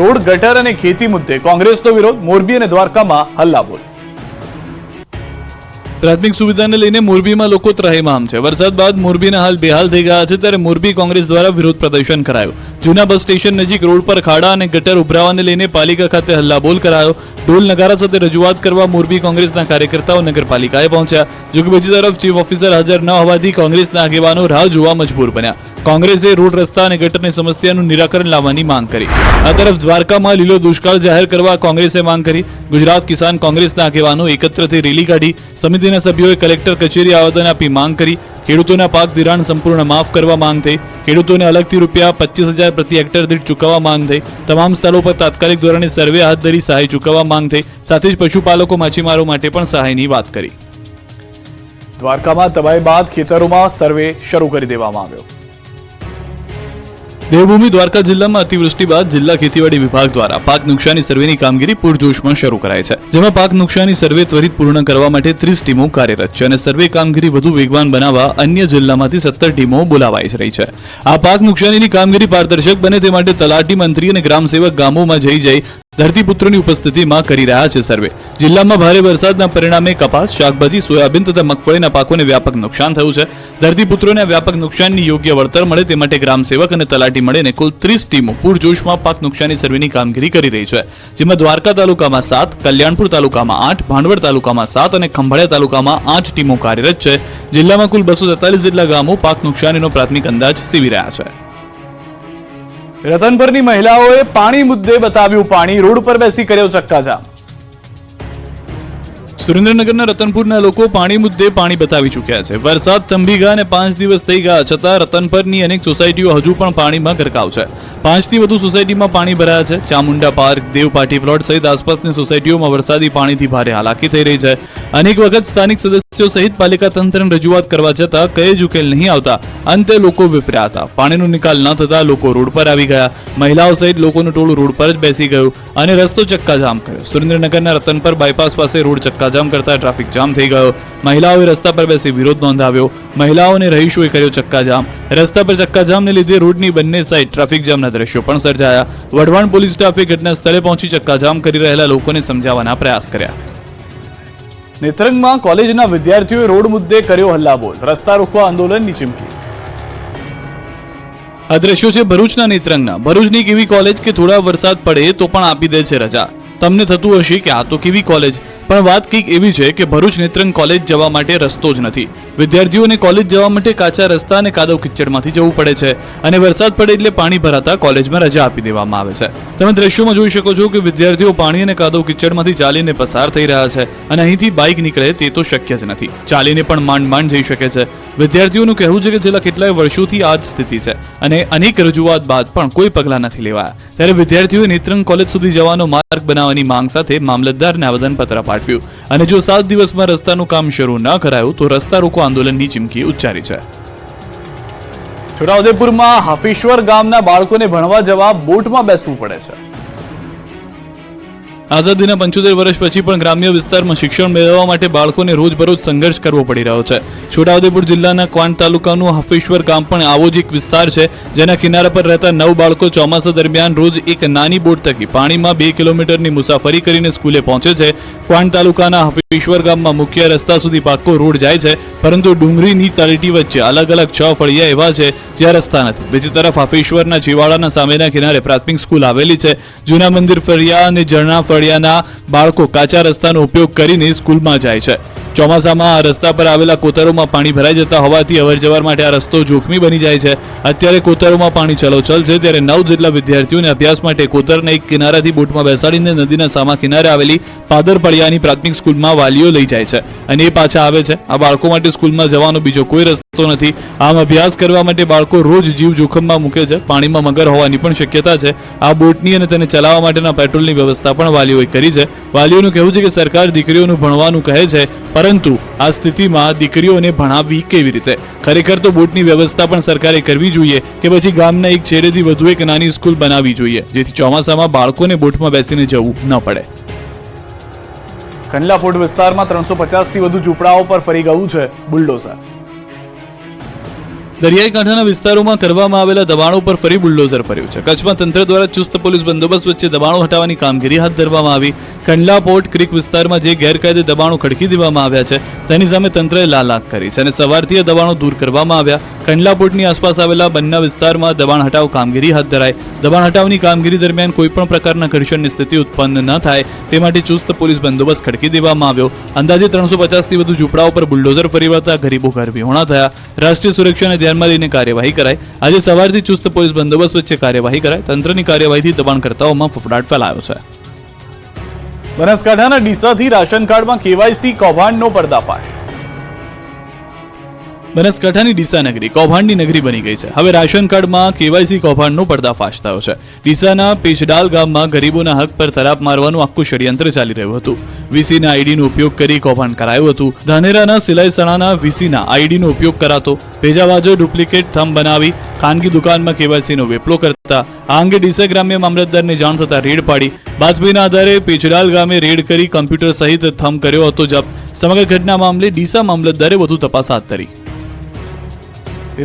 Road, ગટર અને ખેતી મુદ્દે કોંગ્રેસનો વિરોધ, મોરબી અને દ્વારકામાં હલ્લાબોલ. પ્રાથમિક સુવિધાને લઈને મોરબીમાં લોકો ત્રાહિમામ છે. વરસાદ બાદ મોરબીના હાલ બેહાલ થઈ ગયા છે, ત્યારે મોરબી કોંગ્રેસ દ્વારા વિરોધ પ્રદર્શન કરાયું. જૂના બસ સ્ટેશન નજીક રોડ પર ખાડા અને ગટર ઉભરાવાને લઈને પાલિકા ખાતે હલ્લાબોલ કરાયો. ઢોલ નગારા સાથે રજૂઆત કરવા મોરબી કોંગ્રેસના કાર્યકર્તાઓ નગરપાલિકાએ પહોંચ્યા. જોકે બીજી તરફ ચીફ ઓફિસર હાજર ન હોવાથી કોંગ્રેસના આગેવાનો રાહ જોવા મજબૂર બન્યા. કોંગ્રેસે રોડ, રસ્તા અને ગટરની સમસ્યાનું નિરાકરણ લાવવાની માંગ કરી. આ તરફ દ્વારકામાં લીલો દુષ્કાળ જાહેર કરવા કોંગ્રેસે માંગ કરી. ગુજરાત કિસાન કોંગ્રેસના આગેવાનો એકત્ર થઈ રેલી કાઢી. સમિતિના સભ્યોએ કલેક્ટર કચેરી આવેદન આપી માંગ કરી. ખેડૂતોના પાક ધિરાણ સંપૂર્ણ માફ કરવા માંગ થઈ. ખેડૂતોને અલગથી રૂપિયા 25,000 પ્રતિ હેક્ટર દીઠ ચૂકવવા માંગ થઈ. તમામ સ્થળો પર તાત્કાલિક ધોરણે સર્વે હાથ ધરી સહાય ચૂકવવા માંગ થઈ. સાથે જ પશુપાલકો, માછીમારો માટે પણ સહાયની વાત કરી. દ્વારકામાં તબાહી બાદ ખેતરોમાં સર્વે શરૂ કરી દેવામાં આવ્યો. દેવભૂમિ દ્વારકા જિલ્લામાં અતિવૃષ્ટિ બાદ જિલ્લા ખેતીવાડી વિભાગ દ્વારા પાક નુકસાની સર્વેની કામગીરી પૂરજોશમાં શરૂ કરાઈ છે. જેમાં પાક નુકસાની સર્વે ત્વરિત પૂર્ણ કરવા માટે 30 ટીમો કાર્યરત છે અને સર્વે કામગીરી વધુ વેગવાન બનાવવા અન્ય જિલ્લામાંથી 17 ટીમો બોલાવાઈ રહી છે. આ પાક નુકસાનીની કામગીરી પારદર્શક બને તે માટે તલાટી, મંત્રી અને ગ્રામસેવક ગામોમાં જઈ ધરતીપુત્રોની ઉપસ્થિતિમાં કરી રહ્યા છે સર્વે. જિલ્લામાં ભારે વરસાદના પરિણામે કપાસ, શાકભાજી, સોયાબીન તથા મગફળીના પાકોને વ્યાપક નુકસાન થયું છે. ધરતીપુત્રોને વ્યાપક નુકસાનની યોગ્ય વળતર મળે તે માટે ગ્રામસેવક અને તલાટી મળીને કુલ 30 ટીમો પૂરજોશમાં પાક નુકસાની સર્વેની કામગીરી કરી રહી છે. જેમાં દ્વારકા તાલુકામાં 7, કલ્યાણપુર તાલુકામાં 8, ભાંડવડ તાલુકામાં 7 અને ખંભાળિયા તાલુકામાં 8 ટીમો કાર્યરત છે. જિલ્લામાં કુલ 243 જેટલા ગામો પાક નુકસાનીનો પ્રાથમિક અંદાજ સીવી રહ્યા છે. રતનપરની મહિલાઓએ પાણી મુદ્દે બતાવ્યું પાણી, રોડ પર બેસી કર્યો ચક્કાજામ. સુરેન્દ્રનગરના રતનપુરના લોકો પાણી મુદ્દે પાણી બતાવી ચૂક્યા છે. વરસાદ થંભી ગયા અને 5 દિવસ થઈ ગયા છતાં રતનપરની અનેક સોસાયટીઓ હજુ પણ પાણીમાં ગરકાવ છે. 5 થી વધુ સોસાયટીમાં પાણી ભરાયા છે. ચામુંડા પાર્ક, દેવપાટી પ્લોટ સહિત આસપાસની સોસાયટીઓમાં વરસાદી પાણીથી ભારે હાલાકી થઈ રહી છે. અનેક વખત સ્થાનિક સદસ્યો સહિત પાલિકા તંત્રને રજૂઆત કરવા છતાં કઈ જ ઉકેલ નહીં આવતા અંતે લોકો વિફર્યા હતા. પાણીનો નિકાલ ન થતા લોકો રોડ પર આવી ગયા. મહિલાઓ સહિત લોકોનું ટોળું રોડ પર જ બેસી ગયું અને રસ્તો ચક્કાજામ કર્યો. સુરેન્દ્રનગરના રતનપર બાયપાસ પાસે રોડ ચક્કાજામ કરતા ટ્રાફિક જામ થઈ ગયો. મહિલાઓએ રસ્તા પર બેસી વિરોધ નોંધાવ્યો. મહિલાઓને રહીશોએ કર્યો ચક્કાજામ. રસ્તા પર ચક્કાજામને લીધે રોડની બંને સાઈડ ટ્રાફિક જામના દ્રશ્યો પણ સર્જાયા. વઢવાણ પોલીસ સ્ટાફે ઘટના સ્થળે પહોંચી ચક્કાજામ કરી રહેલા લોકોને સમજાવવાના પ્રયાસ કર્યા. નેત્રંગમાં કોલેજના વિદ્યાર્થીઓએ રોડ મુદ્દે કર્યો હલ્લાબોલ, રસ્તા રોકવા આંદોલનની ચીમકી. આ દ્રશ્યો છે ભરૂચના નેત્રંગના. ભરૂચની કેવી કોલેજ કે થોડા વરસાદ પડે તો પણ આપી દે છે રજા. તમને થતું હશે કે આ તો કેવી કોલેજ, પણ વાત કંઈક એવી છે કે ભરૂચ નેત્રંગ કોલેજ જવા માટે રસ્તો જ નથી. વિદ્યાર્થીઓને કોલેજ જવા માટે કાચા રસ્તા અને કાદવ કિચડમાંથી જવું પડે છે અને વરસાદ પડે એટલે પાણી ભરાતા કોલેજમાં રજા આપી દેવામાં આવે છે. તમે દ્રશ્યોમાં જોઈ શકો છો કે વિદ્યાર્થીઓ પાણી અને કાદવ કિચડમાંથી ચાલીને પસાર થઈ રહ્યા છે અને અહીંથી બાઇક નીકળે તે તો શક્ય જ નથી. ચાલીને પણ માંડ જઈ શકે છે. વિદ્યાર્થીઓનું કહેવું છે કે છેલ્લા કેટલાય વર્ષોથી આ જ સ્થિતિ છે અને અનેક રજૂઆત બાદ પણ કોઈ પગલાં નથી લેવાયા. ત્યારે વિદ્યાર્થીઓએ નેત્રંગ કોલેજ સુધી જવાનો માર્ગ બનાવવાની માંગ સાથે મામલતદારને આવેદનપત્ર પાઠવ્યું અને જો 7 દિવસમાં રસ્તાનું કામ શરૂ ન કરાયું તો રસ્તા રોકો આંદોલનની ચીમકી ઉચ્ચારી છે. છોટાઉદેપુરમાં હાફીશ્વર ગામના બાળકોને ભણવા જવા બોટમાં બેસવું પડે છે. આઝાદીના 75 વર્ષ પછી પણ ગ્રામ્ય વિસ્તારમાં શિક્ષણ મેળવવા માટે બાળકોને રોજબરોજ સંઘર્ષ કરવો પડી રહ્યો છે. છોટાઉદેપુર જિલ્લાના ક્વાંટ તાલુકાનું હાફીશ્વર ગામ પણ આવો જ એક વિસ્તાર છે, જેના કિનારા પર રહેતા 9 બાળકો ચોમાસા દરમિયાન રોજ એક નાની બોટ થકી પાણીમાં 2 કિલોમીટરની મુસાફરી કરીને સ્કૂલે પહોંચે છે. ક્વાંટ તાલુકાના હાફીશ્વર ગામમાં મુખ્ય રસ્તા સુધી પાક્કો રોડ જાય છે, પરંતુ ડુંગરીની તળેટી વચ્ચે અલગ અલગ 6 ફળિયા એવા છે જ્યાં રસ્તા નથી. બીજી તરફ હાફીશ્વરના જીવાડાના સામેના કિનારે પ્રાથમિક સ્કૂલ આવેલી છે. જૂના મંદિર ફળિયા અને ઝરણા ફળિયાના બાળકો કાચા રસ્તાનો ઉપયોગ કરીને સ્કૂલમાં જાય છે. ચોમાસામાં આ રસ્તા પર આવેલા કોતરોમાં પાણી ભરાઈ જતા હોવાથી અવરજવર માટે આ રસ્તો જોખમી બની જાય છે. અત્યારે કોતરોમાં પાણી ચલોચલ છે, ત્યારે 9 જેટલા વિદ્યાર્થીઓને અભ્યાસ માટે કોતરના એક કિનારાથી બોટમાં બેસાડીને નદીના સામા કિનારે આવેલી પાદરપળિયાની પ્રાથમિક સ્કૂલમાં વાલીઓ લઈ જાય છે અને એ પાછા આવે છે. આ બાળકો માટે સ્કૂલમાં જવાનો બીજો કોઈ રસ્તો નથી. આમ અભ્યાસ કરવા માટે બાળકો રોજ જીવ જોખમમાં મૂકે છે. પાણીમાં મગર હોવાની પણ શક્યતા છે. આ બોટની અને તેને ચલાવવા માટેના પેટ્રોલની વ્યવસ્થા પણ વાલીઓએ કરી છે. વાલીઓનું કહેવું છે કે સરકાર દીકરીઓનું ભણવાનું કહે છે, પરંતુ આ સ્થિતિમાં દીકરીઓને ભણાવવી કેવી રીતે? ખરેખર તો બોટની વ્યવસ્થા પણ સરકારે કરવી જોઈએ કે પછી ગામના એક છેડેથી વધુ એક નાની સ્કૂલ બનાવવી જોઈએ, જેથી ચોમાસામાં બાળકોને બોટમાં બેસીને જવું ન પડે. કંડલા વિસ્તારમાં 350 થી વધુ ઝૂંપડાઓ પર ફરી ગયું છે બુલડોઝર. દરિયાઈ કાંઠાના વિસ્તારોમાં કરવામાં આવેલા દબાણો પર ફરી બુલડોઝર ફર્યું છે. કચ્છમાં તંત્ર દ્વારા ચુસ્ત પોલીસ બંદોબસ્ત વચ્ચે દબાણો હટાવવાની કામગીરી હાથ ધરવામાં આવી. કંડલા પોર્ટ ક્રીક વિસ્તારમાં જે ગેરકાયદે દબાણો ખડકી દેવામાં આવ્યા છે તેની સામે તંત્રએ લાલાક કરી છે અને સવારથી આ દબાણો દૂર કરવામાં આવ્યા. કંડલા પોર્ટની આસપાસ આવેલા બંને વિસ્તારમાં દબાણ હટાવ કામગીરી હાથ ધરાઈ. દબાણ હટાવની કામગીરી દરમિયાન કોઈપણ પ્રકારના ઘર્ષણની સ્થિતિ ઉત્પન્ન ન થાય તે માટે ચુસ્ત પોલીસ બંદોબસ્ત ખડકી દેવામાં આવ્યો. અંદાજે 350થી વધુ ઝૂંપડાઓ પર બુલડોઝર ફરી વળતા ગરીબો ઘર વિહોણા થયા. રાષ્ટ્રીય સુરક્ષાને ધ્યાનમાં લઈને કાર્યવાહી કરાઈ. આજે સવારથી ચુસ્ત પોલીસ બંદોબસ્ત વચ્ચે કાર્યવાહી કરાઈ. તંત્રની કાર્યવાહીથી દબાણકર્તાઓમાં ફફડાટ ફેલાયો છે. બનાસકાંઠાના ડીસાથી રાશન કાર્ડમાં કેવાયસી કૌભાંડનો પર્દાફાશ. બનાસકાંઠાની ડીસા નગરી કૌભાંડની નગરી બની ગઈ છે. હવે રાશન કાર્ડમાં કેવાયસી કૌભાંડનો પર્દાફાશ થયો છે. ડીસાના પેચડાલ ગામમાં ગરીબોના હક પર તરાપ મારવાનું આખું ષડયંત્ર ચાલી રહ્યું હતું. વીસીના આઈડીનો ઉપયોગ કરી કૌભાંડ કરાયું હતું. ધાનેરાના સિલાઈસણાના વીસીના આઈડીનો ઉપયોગ કરાતો. ભેજાબાજો ડુપ્લિકેટ થંબ બનાવી ખાનગી દુકાનમાં કેવાયસીનો વેપલો કરતા. આ અંગે ડીસા ગ્રામ્ય મામલતદારને જાણ થતા રેડ પાડી. બાતમીના આધારે પેચડાલ ગામે રેડ કરી કમ્પ્યુટર સહિત થંબ કર્યો હતો જપ્ત. સમગ્ર ઘટના મામલે ડીસા મામલતદારે વધુ તપાસ હાથ ધરી.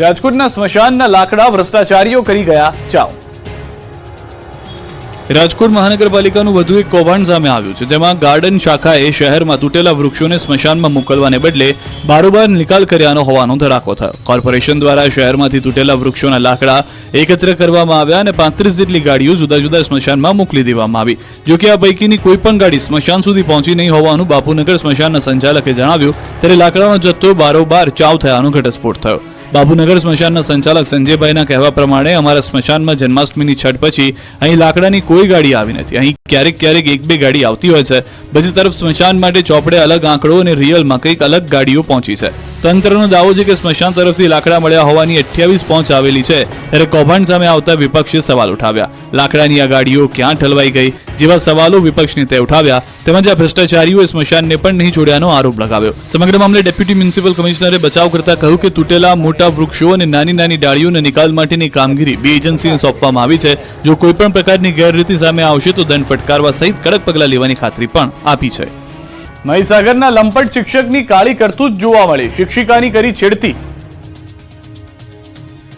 રાજકોટના સ્મશાનના લાકડા ભ્રષ્ટાચારીઓ કરી ગયા ચાવ. રાજકોટ મહાનગરપાલિકાનું વધુ એક કૌભાંડ સામે આવ્યું છે, જેમાં ગાર્ડન શાખાએ શહેરમાં તૂટેલા વૃક્ષોને સ્મશાનમાં મોકલવાને બદલે બારોબાર નિકાલ કર્યાનો હોવાનો ધડાકો થયો. કોર્પોરેશન દ્વારા શહેરમાંથી તૂટેલા વૃક્ષોના લાકડા એકત્ર કરવામાં આવ્યા અને 35 જેટલી ગાડીઓ જુદા જુદા સ્મશાનમાં મોકલી દેવામાં આવી. જો કે આ પૈકીની કોઈ પણ ગાડી સ્મશાન સુધી પહોંચી નહીં હોવાનું બાપુનગર સ્મશાનના સંચાલકે જણાવ્યું. ત્યારે લાકડાનો જથ્થો બારોબાર ચાવ થયાનો ઘટસ્ફોટ થયો. બાપુનગર સ્મશાનના સંચાલક સંજયભાઈના કહેવા પ્રમાણે અમારા સ્મશાનમાં જન્માષ્ટમીની છઠ પછી અહીં લાકડાની કોઈ ગાડી આવી નથી. અહીં ક્યારેક એક બે ગાડી આવતી હોય છે. બીજી તરફ સ્મશાન માટે ચોપડે અલગ આંકડો અને રિયલમાં કંઈક અલગ ગાડીઓ પહોંચી છે. તંત્રનો દાવો છે કે સ્મશાન તરફથી લાકડા મળ્યા હોવાની 28 પહોંચ આવેલી છે. ત્યારે કૌભાંડ સામે આવતા વિપક્ષે સવાલ ઉઠાવ્યા. લાકડાની આ ગાડીઓ ક્યાં ઠલવાઈ ગઈ જેવા સવાલો વિપક્ષ નેતાએ ઉઠાવ્યા. તેમજ આ ભ્રષ્ટાચારીઓએ સ્મશાનને પણ નહીં છોડ્યાનો આરોપ લગાવ્યો. સમગ્ર મામલે ડેપ્યુટી મ્યુનિસિપલ કમિશનરે બચાવ કરતા કહ્યું કે તૂટેલા મોટા વૃક્ષો અને નાની નાની ડાળીઓના નિકાલ માટેની કામગીરી બે એજન્સીને સોંપવામાં આવી છે. જો કોઈપણ પ્રકારની ગેરરીતિ સામે આવશે તો દંડ ફટકારવા સહિત કડક પગલાં લેવાની ખાતરી પણ આપી છે. મહીસાગરના લંપટ શિક્ષકની કાળી કરતૂત જોવા મળી. શિક્ષિકાની કરી છેડતી.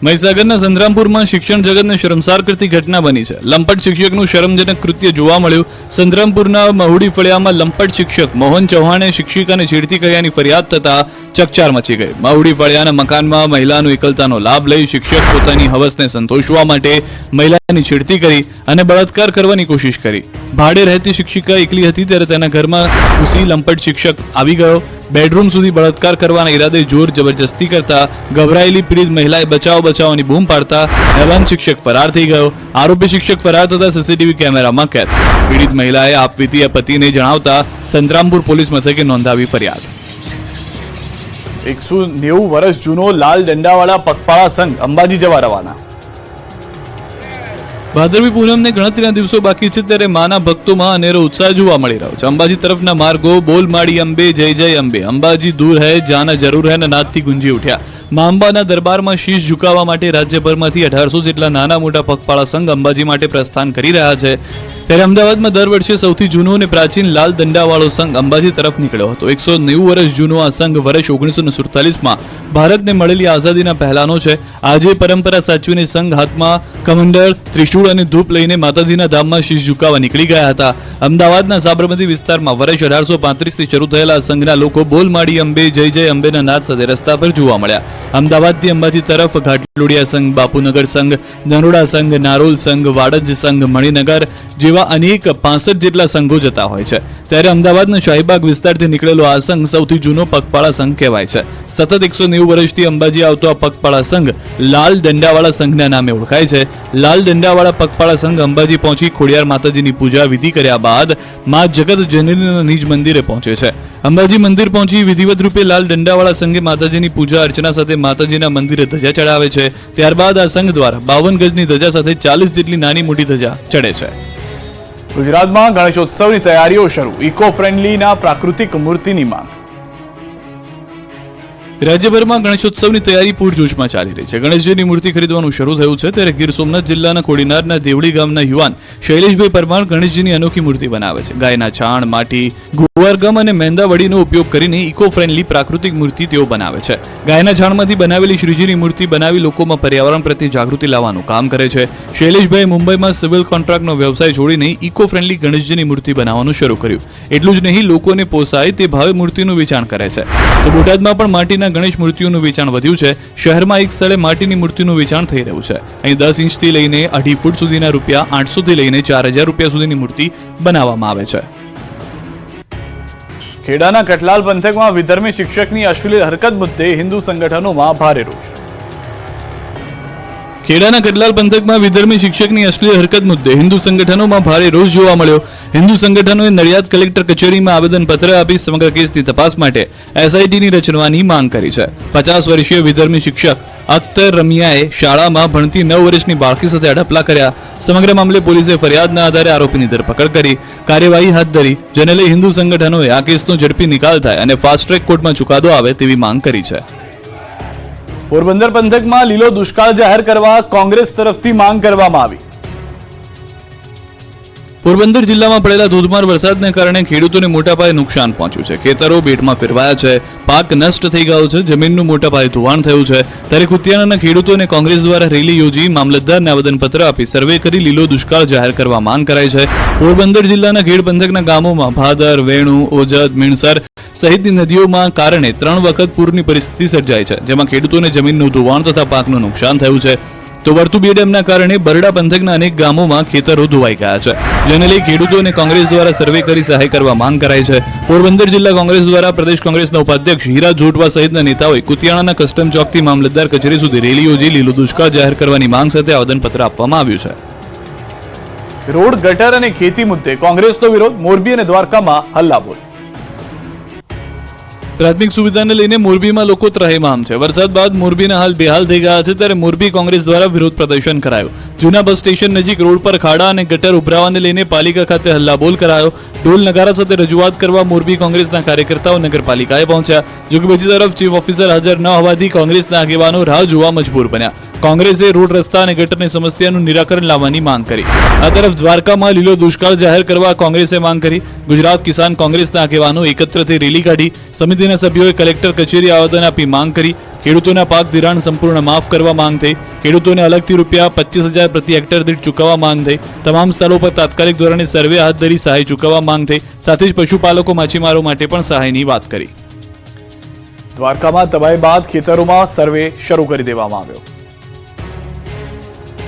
મહીસાગરના સંતરામપુરમાં શિક્ષણ જગતને શરમસાર કરતી ઘટના બની છે. લંપટ શિક્ષકનું શરમજનક કૃત્ય જોવા મળ્યું. સંતરામપુરના મહુડી ફળિયામાં લંપટ શિક્ષક મોહન ચૌહાણે શિક્ષિકાને છેડતી કર્યાની ફરિયાદ થતા ચકચાર મચી ગઈ. મહુડી ફળિયાના મકાનમાં મહિલાનો એકલતાનો લાભ લઈ શિક્ષક પોતાની હવસને સંતોષવા માટે મહિલાની છેડતી કરી અને બળાત્કાર કરવાની કોશિશ કરી. ભાડે રહેતી શિક્ષિકા એકલી હતી ત્યારે તેના ઘરમાં ઘૂસી લંપટ શિક્ષક આવી ગયો. બેડરૂમ સુધી બળાત્કાર કરવાના ઈરાદે જોર જબરજસ્તી કરતા ગભરાયેલી પીડિત મહિલાએ બચાવની બૂમ પાડતા હેવાન શિક્ષક ફરાર થઈ ગયો. આરોપી શિક્ષક ફરાર થતા સીસીટીવી કેમેરામાં કેદ. પીડિત મહિલાએ આપવીતી પતિને જણાવતા સંતરામપુર પોલીસ મથકે નોંધાવી ફરિયાદ. 190 વર્ષ જૂનો લાલ દંડાવાળા પગપાળા સંઘ અંબાજી જવા રવાના. ભાદરવી પૂનમને ગણતરીના દિવસો બાકી છે ત્યારે માના ભક્તોમાં અનેરો ઉત્સાહ જોવા મળી રહ્યો છે. અંબાજી તરફના માર્ગો બોલ માડી અંબે જય જય અંબે, અંબાજી દૂર હૈ જાના જરૂર હૈ ના નાદથી ગુંજી ઉઠ્યા. મા અંબાના દરબારમાં શીશ ઝુકાવવા માટે રાજ્યભરમાંથી 1800 જેટલા નાના મોટા પગપાળા સંઘ અંબાજી માટે પ્રસ્થાન કરી રહ્યા છે. ત્યારે અમદાવાદમાં દર વર્ષે સૌથી જૂનો અને પ્રાચીન લાલ દંડાવાળો સંઘ અંબાજી તરફ નીકળ્યો હતો. 190 વર્ષ જૂનો આ સંઘ વર્ષ 1947માં ભારતને મળેલી આઝાદીના પહેલાનો છે. આજે પરંપરા સાચવીને સંઘ હાથમાં કમંડળ, ત્રિશૂળ અને ધૂપ લઈને માતાજીના ધામમાં શીશ ઝુકાવવા નીકળી ગયા હતા. અમદાવાદના સાબરમતી વિસ્તારમાં વર્ષ 1835થી શરૂ થયેલા સંઘના લોકો બોલ માડી અંબે જય જય અંબેના નાદ સાથે રસ્તા પર જોવા મળ્યા. અમદાવાદથી અંબાજી તરફ ઘાટલોડિયા સંઘ, બાપુનગર સંઘ, નરોડા સંઘ, નારોલ સંઘ, વાડજ સંઘ, મણિનગર જેવા અનેક 65 જેટલા સંઘો જતા હોય છે. ત્યારે અમદાવાદના શાહીબાગ વિસ્તારથી નીકળેલો આ સંઘ સૌથી જૂનો પગપાળા સંઘ કહેવાય છે. સતત 190 વર્ષથી અંબાજી આવતો આ પગપાળા સંઘ લાલ દંડાવાળા સંઘના નામે ઓળખાય છે. લાલ દંડાવાળા પગપાળા સંઘ અંબાજી પહોંચી ખોડિયાર માતાજીની પૂજા વિધિ કર્યા બાદ મા જગત જનનીના નિજ મંદિરે પહોંચે છે. અંબાજી મંદિર પહોંચી વિધિવત રૂપે લાલ દંડાવાળા સંઘે માતાજીની પૂજા અર્ચના સાથે માતાજીના મંદિરે ધજા ચડાવે છે. ત્યારબાદ આ સંઘ દ્વારા 52 ગજની ધજા સાથે 40 જેટલી નાની મોટી ધજા ચડે છે. ગુજરાતમાં ગણેશોત્સવની તૈયારીઓ શરૂ. ઇકો ફ્રેન્ડલીના પ્રાકૃતિક મૂર્તિની માંગ. રાજ્યભરમાં ગણેશોત્સવની તૈયારી પૂરજોશમાં ચાલી રહી છે. ગણેશજીની મૂર્તિ ખરીદવાનું શરૂ થયું છે ત્યારે ગીર સોમનાથ જિલ્લાના કોડીનારના દેવડી ગામના યુવાન શૈલેષભાઈ પરમાર ગણેશજીની અનોખી મૂર્તિ બનાવે છે. ગાયના છાણ, માટી, ગુવારગમ અને મેંદાવડીનો ઉપયોગ કરીને ઇકો ફ્રેન્ડલી પ્રાકૃતિક મૂર્તિ તેઓ બનાવે છે. ગાયના છાણમાંથી બનાવેલી શ્રીજીની મૂર્તિ બનાવી લોકોમાં પર્યાવરણ પ્રત્યે જાગૃતિ લાવવાનું કામ કરે છે. શૈલેષભાઈ મુંબઈમાં સિવિલ કોન્ટ્રાક્ટનો વ્યવસાય છોડીને ઇકો ફ્રેન્ડલી ગણેશજીની મૂર્તિ બનાવવાનું શરૂ કર્યું. એટલું જ નહીં, લોકોને પોસાય તે ભાવે મૂર્તિનું વેચાણ કરે છે. તો બોટાદમાં પણ માટીના ગણેશ મૂર્તિઓનું વેચાણ વધ્યું છે. શહેરમાં એક સ્થળે માટીની મૂર્તિનું વેચાણ થઈ રહ્યું છે. અહીં 10 ઇંચથી લઈને 2.5 ફૂટ સુધીના રૂપિયા 800 થી લઈને 4000 રૂપિયા સુધીની મૂર્તિ બનાવવામાં આવે છે. ખેડાના કટલાલ પંથકમાં વિધર્મી શિક્ષકની અશ્લીલ હરકત મુદ્દે હિન્દુ સંગઠનોમાં ભારે રોષ. ખેડાના કટલાલ પંથકમાં વિધર્મી શિક્ષકની અશ્લીલ હરકત મુદ્દે હિન્દુ સંગઠનોમાં ભારે રોષ જોવા મળ્યો. હિન્દુ સંગઠનોએ નડિયાદ કલેક્ટર કચેરીમાં આવેદનપત્ર આપી સમગ્ર કેસની તપાસ માટે એસઆઈટીની રચવાની માંગ કરી છે. 50 વર્ષીય વિધર્મી શિક્ષક અખ્તર રમિયાએ શાળામાં ભણતી 9 વર્ષની બાળકી સાથે અડપલા કર્યા. સમગ્ર મામલે પોલીસે ફરિયાદના આધારે આરોપીની ધરપકડ કરી કાર્યવાહી હાથ ધરી, જેને લઈ હિન્દુ સંગઠનોએ આ કેસનો ઝડપી નિકાલ થાય અને ફાસ્ટ ટ્રેક કોર્ટમાં ચુકાદો આવે તેવી માંગ કરી છે. પોરબંદર પંથકમાં લીલો દુષ્કાળ જાહેર કરવા કોંગ્રેસ તરફથી માંગ કરવામાં આવી. પોરબંદર જિલ્લામાં પડેલા ધોધમાર વરસાદને કારણે ખેડૂતોને મોટા પાયે નુકસાન પહોંચ્યું છે. ખેતરો બેટમાં ફેરવાયા છે, પાક નષ્ટ થઈ ગયો છે, જમીનનું મોટા પાયે ધોવાણ થયું છે. ત્યારે કુતિયાણાના ખેડૂતોને કોંગ્રેસ દ્વારા રેલી યોજી મામલતદારને આવેદનપત્ર આપી સર્વે કરી લીલો દુષ્કાળ જાહેર કરવા માંગ કરાઈ છે. પોરબંદર જિલ્લાના ખેડ પંથકના ગામોમાં ભાદર, વેણુ, ઓજદ, મીણસર સહિતની નદીઓમાં કારણે 3 વખત પૂરની પરિસ્થિતિ સર્જાઈ છે, જેમાં ખેડૂતોને જમીનનું ધોવાણ તથા પાકનું નુકસાન થયું છે. તો વર્તુ બે ડેમના કારણે બરડા પંથકના અનેક ગામોમાં ખેતરો ધોવાઈ ગયા છે, જેને લઈ ખેડૂતોને કોંગ્રેસ દ્વારા સર્વે કરી સહાય કરવા માંગ કરાઈ છે. પોરબંદર જિલ્લા કોંગ્રેસ દ્વારા પ્રદેશ કોંગ્રેસના ઉપાધ્યક્ષ હીરા જોટવા સહિતના નેતાઓએ કુતિયાણાના કસ્ટમ ચોકથી મામલતદાર કચેરી સુધી રેલી યોજી લીલો દુષ્કાળ જાહેર કરવાની માંગ સાથે આવેદનપત્ર આપવામાં આવ્યું છે. રોડ, ગટર અને ખેતી મુદ્દે કોંગ્રેસનો વિરોધ. મોરબી અને દ્વારકામાં હલ્લાબોલ. પ્રાથમિક સુવિધાને લઈને મોરબીમાં લોકો ત્રાહિમામ છે. વરસાદ બાદ મોરબીના હાલ બેહાલ થઈ ગયા છે, ત્યારે મોરબી કોંગ્રેસ દ્વારા વિરોધ પ્રદર્શન કરાયું. જૂના બસ સ્ટેશન નજીક રોડ પર ખાડા અને ગટર ઉભરાવાને લઈને પાલિકા ખાતે હલ્લાબોલ કરાયો. ઢોલ નગારા સાથે રજૂઆત કરવા મોરબી કોંગ્રેસના કાર્યકર્તાઓ નગરપાલિકાએ પહોંચ્યા. જોકે બીજી તરફ ચીફ ઓફિસર હાજર ન હોવાથી કોંગ્રેસના આગેવાનો રાહ જોવા મજબૂર બન્યા. કોંગ્રેસે રોડ, રસ્તા અને ગટરની સમસ્યાનું નિરાકરણ લાવવાની માંગ કરી. આ તરફ દ્વારકામાં લીલો દુષ્કાળ જાહેર કરવા કોંગ્રેસે માંગ કરી. ગુજરાત કિસાન કોંગ્રેસના આગેવાનો એકત્ર થઈ રેલી કાઢી. સમિતિના સભ્યોએ કલેક્ટર કચેરી આવેદન આપી માંગ કરી. ખેડૂતોના પાક ધિરાણ સંપૂર્ણ માફ કરવા માંગ થઈ. ખેડૂતોને અલગથી રૂપિયા 25,000 પ્રતિ હેક્ટર દીઠ ચૂકવવા માંગ થઈ. તમામ સ્થળો પર તાત્કાલિક ધોરણે સર્વે હાથ ધરી સહાય ચૂકવવા માંગ થઈ. સાથે જ પશુપાલકો, માછીમારો માટે પણ સહાયની વાત કરી. દ્વારકામાં તબાહી બાદ ખેતરોમાં સર્વે શરૂ કરી દેવામાં આવ્યો.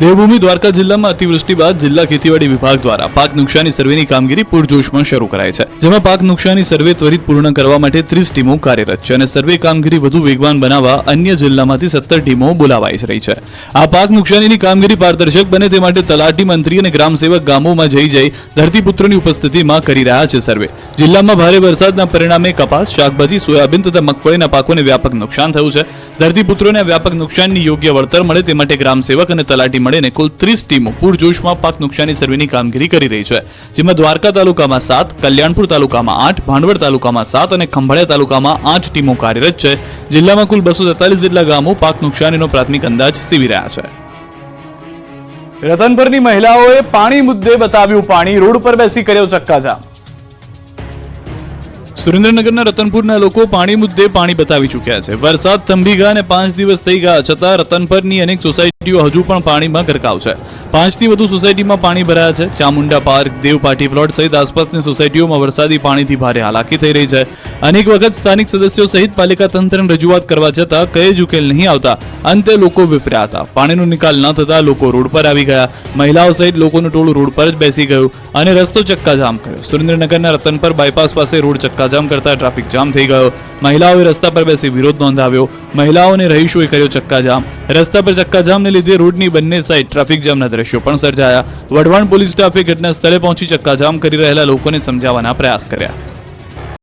દેવભૂમિ દ્વારકા જિલ્લામાં અતિવૃષ્ટિ બાદ જિલ્લા ખેતીવાડી વિભાગ દ્વારા પાક નુકસાની સર્વેની કામગીરી પૂરજોશમાં શરૂ કરાઈ છે, જેમાં પાક નુકસાની સર્વે ત્વરિત પૂર્ણ કરવા માટે 30 ટીમો કાર્યરત છે અને સર્વે કામગીરી વધુ વેગવાન બનાવવા અન્ય જિલ્લામાંથી 17 ટીમો બોલાવાઈ રહી છે. આ પાક નુકસાનીની કામગીરી પારદર્શક બને તે માટે તલાટી, મંત્રી અને ગ્રામસેવક ગામોમાં જઈ ધરતીપુત્રોની ઉપસ્થિતિમાં કરી રહ્યા છે સર્વે. જિલ્લામાં ભારે વરસાદના પરિણામે કપાસ, શાકભાજી, સોયાબીન તથા મગફળીના પાકોને વ્યાપક નુકસાન થયું છે. ધરતીપુત્રોને વ્યાપક નુકસાનની યોગ્ય વળતર મળે તે માટે ગ્રામસેવક અને તલાટી મળીને કુલ 30 ટીમો પૂરજોશમાં પાક નુકસાની સર્વેની કામગીરી કરી રહી છે, જેમાં દ્વારકા તાલુકામાં 7, કલ્યાણપુર તાલુકામાં 8, ભાંડવડ તાલુકામાં 7 અને ખંભાળિયા તાલુકામાં 8 ટીમો કાર્યરત છે. જિલ્લામાં કુલ 243 જેટલા ગામો પાક નુકસાનીનો પ્રાથમિક અંદાજ સીવી રહ્યા છે. રતનપરની મહિલાઓએ પાણી મુદ્દે બતાવ્યું પાણી. રોડ પર બેસી કર્યો ચક્કાજામ. સુરેન્દ્રનગરના રતનપુરના લોકો પાણી મુદ્દે પાણી બતાવી ચૂક્યા છે. વરસાદ થંભી ગયા અને 5 દિવસ થઈ ગયા છતાં રતનપરની અનેક સોસાયટીઓ હજુ પણ પાણીમાં ગરકાવ છે. 5 થી વધુ સોસાયટીમાં પાણી ભરાયા છે. ચામુંડા પાર્ક, દેવપાટી પ્લોટ સહિત આસપાસની સોસાયટીઓમાં વરસાદી પાણીથી ભારે હાલાકી થઈ રહી છે. અનેક વખત સ્થાનિક સદસ્યો સહિત પાલિકા તંત્રને રજૂઆત કરવા છતાં કઈ જ ઉકેલ નહીં આવતા અંતે લોકો વિફર્યા હતા. પાણીનો નિકાલ ન થતા લોકો રોડ પર આવી ગયા. મહિલાઓ સહિત લોકોનું ટોળું રોડ પર જ બેસી ગયું અને રસ્તો ચક્કાજામ કર્યો. સુરેન્દ્રનગરના રતનપર બાયપાસ પાસે રોડ ચક્કાજામ કરતા ટ્રાફિક જામ થઈ ગયો. મહિલાઓએ રસ્તા પર બેસી વિરોધ નોંધાવ્યો. મહિલાઓને રહીશોએ કર્યો ચક્કાજામ. રસ્તા પર ચક્કાજામને લીધે રોડની બંને સાઈડ ટ્રાફિક જામના દ્રશ્યો પણ સર્જાયા. વઢવાણ પોલીસ સ્ટાફે ઘટના સ્થળે પહોંચી ચક્કાજામ કરી રહેલા લોકોને સમજાવવાના પ્રયાસ કર્યા.